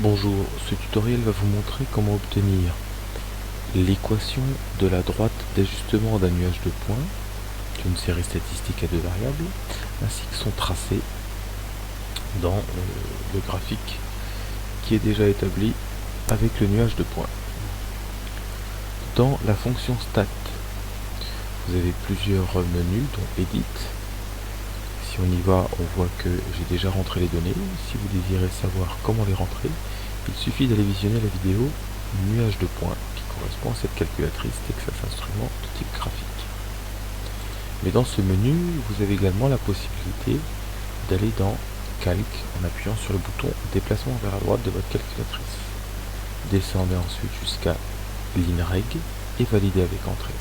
Bonjour, ce tutoriel va vous montrer comment obtenir l'équation de la droite d'ajustement d'un nuage de points d'une série statistique à deux variables, ainsi que son tracé dans le graphique qui est déjà établi avec le nuage de points. Dans la fonction stat, vous avez plusieurs menus, dont Edit. Si on y va, on voit que j'ai déjà rentré les données. Si vous désirez savoir comment les rentrer, il suffit d'aller visionner la vidéo nuage de points qui correspond à cette calculatrice Texas Instruments de type graphique. Mais dans ce menu, vous avez également la possibilité d'aller dans Calc en appuyant sur le bouton déplacement vers la droite de votre calculatrice. Descendez ensuite jusqu'à l'INREG et validez avec entrée.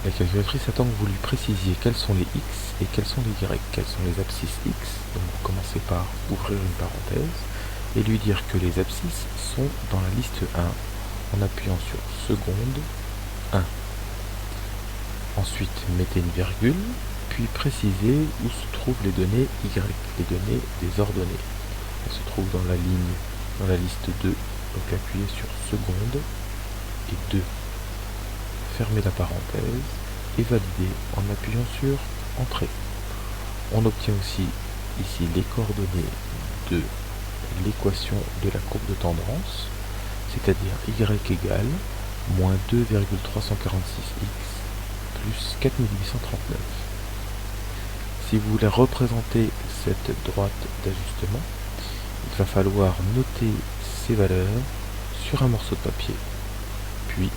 La calculatrice attend que vous lui précisiez quels sont les X et quels sont les Y, quelles sont les abscisses X. Donc vous commencez par ouvrir une parenthèse et lui dire que les abscisses sont dans la liste 1 en appuyant sur seconde 1. Ensuite mettez une virgule, puis précisez où se trouvent les données Y, les données des ordonnées. Elles se trouvent dans la ligne, dans la liste 2, donc appuyez sur seconde et 2. Fermez la parenthèse et validez en appuyant sur Entrée. On obtient aussi ici les coordonnées de l'équation de la courbe de tendance, c'est-à-dire y égale moins 2,346x plus 4839. Si vous voulez représenter cette droite d'ajustement, il va falloir noter ces valeurs sur un morceau de papier, puis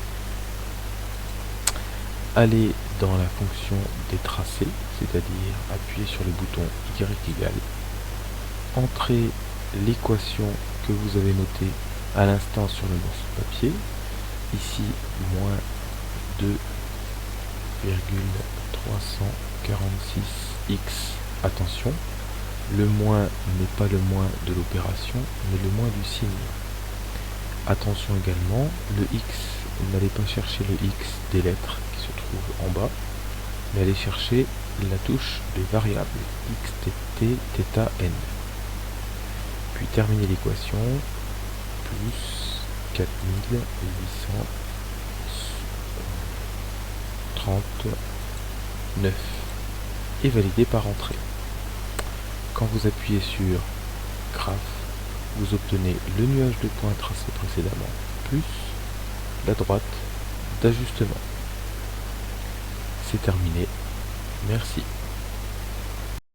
aller dans la fonction des tracés, c'est-à-dire appuyer sur le bouton y égale, entrer l'équation que vous avez notée à l'instant sur le morceau de papier, ici moins 2,346x, attention, le moins n'est pas le moins de l'opération, mais le moins du signe. Attention également, le x, n'allez pas chercher le x des lettres qui se trouvent en bas, mais allez chercher la touche des variables x, t, θ, n. Puis terminez l'équation, plus 4839, et validez par entrée. Quand vous appuyez sur Graph, vous obtenez le nuage de points tracé précédemment, plus la droite d'ajustement. C'est terminé. Merci.